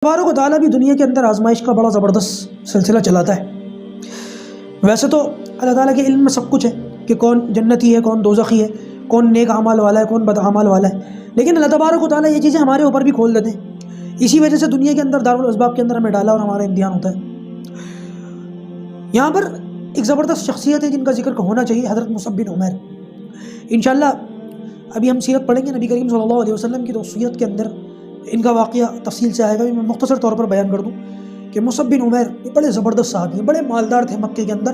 تبارک و تعالیٰ بھی دنیا کے اندر آزمائش کا بڑا زبردست سلسلہ چلاتا ہے۔ ویسے تو اللہ تعالیٰ کے علم میں سب کچھ ہے کہ کون جنتی ہے، کون دوزخی ہے، کون نیک اعمال والا ہے، کون بد اعمال والا ہے، لیکن اللہ تبارک و تعالیٰ یہ چیزیں ہمارے اوپر بھی کھول دیتے ہیں۔ اسی وجہ سے دنیا کے اندر دارالاسباب کے اندر ہمیں ڈالا اور ہمارا امتحان ہوتا ہے۔ یہاں پر ایک زبردست شخصیت ہے جن کا ذکر ہونا چاہیے، حضرت مصعب بن عمیر۔ انشاءاللہ ابھی ہم سیرت پڑھیں گے نبی کریم صلی اللہ علیہ وسلم کی، تو سیرت کے اندر ان کا واقعہ تفصیل سے آئے گا۔ میں مختصر طور پر بیان کر دوں کہ مصعب بن عمیر یہ بڑے زبردست صحابی ہیں، بڑے مالدار تھے مکے کے اندر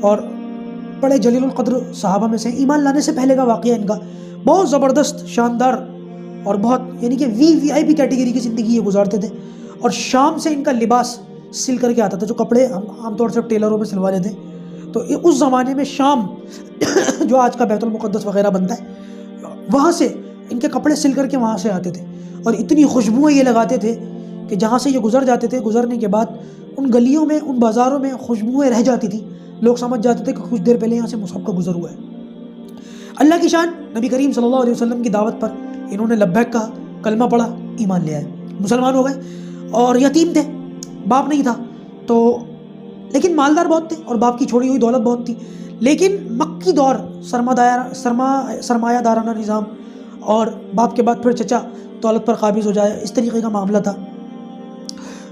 اور بڑے جلیل القدر صحابہ میں سے۔ ایمان لانے سے پہلے کا واقعہ ان کا بہت زبردست، شاندار اور بہت یعنی کہ وی آئی پی کیٹیگری کی زندگی یہ گزارتے تھے۔ اور شام سے ان کا لباس سل کر کے آتا تھا، جو کپڑے ہم عام طور سے ٹیلروں میں سلوا لیتے ہیں، تو اس زمانے میں شام جو آج کا بیت المقدس وغیرہ بنتا ہے، وہاں سے ان کے کپڑے سل کر کے وہاں سے آتے تھے، اور اتنی خوشبوئیں یہ لگاتے تھے کہ جہاں سے یہ گزر جاتے تھے، گزرنے کے بعد ان گلیوں میں، ان بازاروں میں خوشبوئیں رہ جاتی تھی، لوگ سمجھ جاتے تھے کہ کچھ دیر پہلے یہاں سے مصعب کا گزر ہوا ہے۔ اللہ کی شان، نبی کریم صلی اللہ علیہ وسلم کی دعوت پر انہوں نے لبیک کہا، کلمہ پڑھا، ایمان لے آئے، مسلمان ہو گئے۔ اور یتیم تھے، باپ نہیں تھا، تو لیکن مالدار بہت تھے اور باپ کی چھوڑی ہوئی دولت بہت تھی، لیکن مکی دور سرمایہ دارانہ نظام، اور باپ کے بعد پھر چچا دولت پر قابض ہو جائے، اس طریقے کا معاملہ تھا۔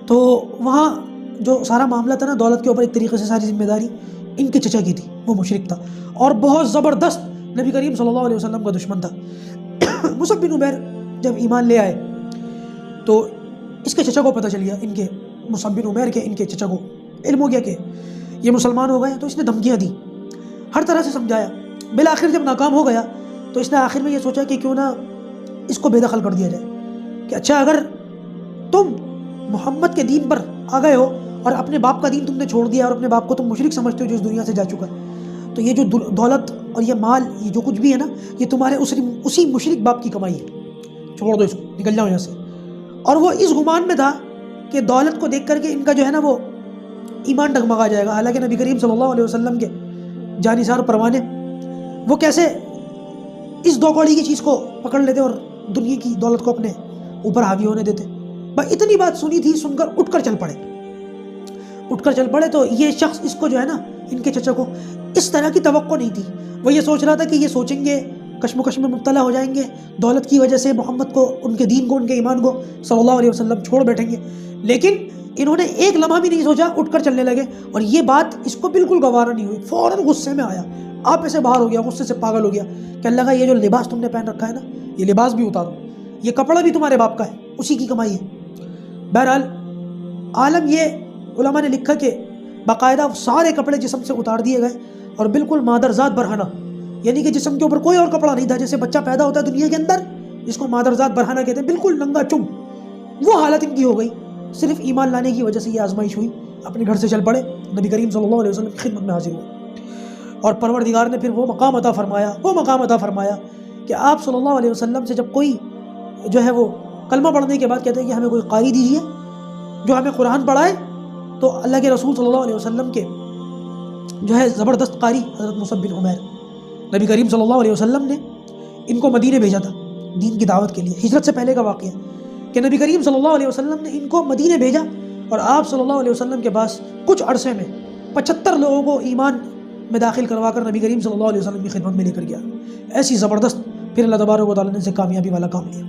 تو وہاں جو سارا معاملہ تھا نا، دولت کے اوپر ایک طریقے سے ساری ذمہ داری ان کے چچا کی تھی، وہ مشرک تھا اور بہت زبردست نبی کریم صلی اللہ علیہ وسلم کا دشمن تھا۔ مصعب بن عمیر جب ایمان لے آئے تو اس کے چچا کو پتہ چل گیا، ان کے مصعب بن عمیر کے ان کے چچا کو علم ہو گیا کہ یہ مسلمان ہو گئے، تو اس نے دھمکیاں دی، ہر طرح سے سمجھایا۔ بالآخر جب ناکام ہو گیا تو اس نے آخر میں یہ سوچا کہ کیوں نہ اس کو بے دخل کر دیا جائے، کہ اچھا اگر تم محمد کے دین پر آ گئے ہو اور اپنے باپ کا دین تم نے چھوڑ دیا اور اپنے باپ کو تم مشرک سمجھتے ہو جو اس دنیا سے جا چکا، تو یہ جو دولت اور یہ مال، یہ جو کچھ بھی ہے نا، یہ تمہارے اسی مشرک باپ کی کمائی ہے، چھوڑ دو اس کو، نکل جاؤ یہاں سے۔ اور وہ اس گمان میں تھا کہ دولت کو دیکھ کر کے ان کا جو ہے نا وہ ایمان ڈگمگا جائے گا، حالانکہ نبی کریم صلی اللہ علیہ وسلم کے جانثار پروانے وہ کیسے اس دو کوڑی کی چیز کو پکڑ لیتے اور دنیا کی دولت کو اپنے اوپر حاوی ہونے دیتے۔ بس اتنی بات سنی تھی، سن کر اٹھ کر چل پڑے۔ تو یہ شخص اس کو جو ہے نا، ان کے چچا کو اس طرح کی توقع نہیں تھی، وہ یہ سوچ رہا تھا کہ یہ سوچیں گے، کشمکش میں مبتلا ہو جائیں گے، دولت کی وجہ سے محمد کو، ان کے دین کو، ان کے ایمان کو صلی اللہ علیہ وسلم چھوڑ بیٹھیں گے، لیکن انہوں نے ایک لمحہ بھی نہیں سوچا، اٹھ کر چلنے لگے۔ اور یہ بات اس کو بالکل گوارا نہیں ہوئی، فوراً غصے میں آیا، آپ سے باہر ہو گیا، غصے سے پاگل ہو گیا، کہنے لگا یہ جو لباس تم نے پہن رکھا ہے نا، یہ لباس بھی اتارو، یہ کپڑا بھی تمہارے باپ کا ہے، اسی کی کمائی ہے۔ بہرحال عالم یہ علماء نے لکھا کہ باقاعدہ سارے کپڑے جسم سے اتار دیے گئے اور بالکل مادرزاد برہنہ، یعنی کہ جسم کے اوپر کوئی اور کپڑا نہیں تھا، جیسے بچہ پیدا ہوتا ہے دنیا کے اندر جس کو مادرزاد برہنہ کہتے ہیں، بالکل ننگا چم، وہ حالت ان کی ہو گئی۔ صرف ایمان لانے کی وجہ سے یہ آزمائش ہوئی، اپنے گھر سے چل پڑے، نبی کریم صلی اللہ علیہ وسلم کی خدمت میں حاضر ہوئے، اور پروردگار نے پھر وہ مقام عطا فرمایا کہ آپ صلی اللہ علیہ وسلم سے جب کوئی جو ہے وہ کلمہ پڑھنے کے بعد کہتے ہیں کہ ہمیں کوئی قاری دیجیے جو ہمیں قرآن پڑھائے، تو اللہ کے رسول صلی اللہ علیہ وسلم کے جو ہے زبردست قاری حضرت مصعب بن عمیر، نبی کریم صلی اللہ علیہ وسلم نے ان کو مدینے بھیجا تھا دین کی دعوت کے لیے۔ ہجرت سے پہلے کا واقعہ کہ نبی کریم صلی اللہ علیہ وسلم نے ان کو مدینے بھیجا، اور آپ صلی اللہ علیہ وسلم کے پاس کچھ عرصے میں 75 لوگوں کو ایمان میں داخل کروا کر نبی کریم صلی اللہ علیہ وسلم کی خدمت میں لے کر گیا۔ ایسی زبردست پھر اللہ تبارک و تعالیٰ نے سے کامیابی والا کام لیا۔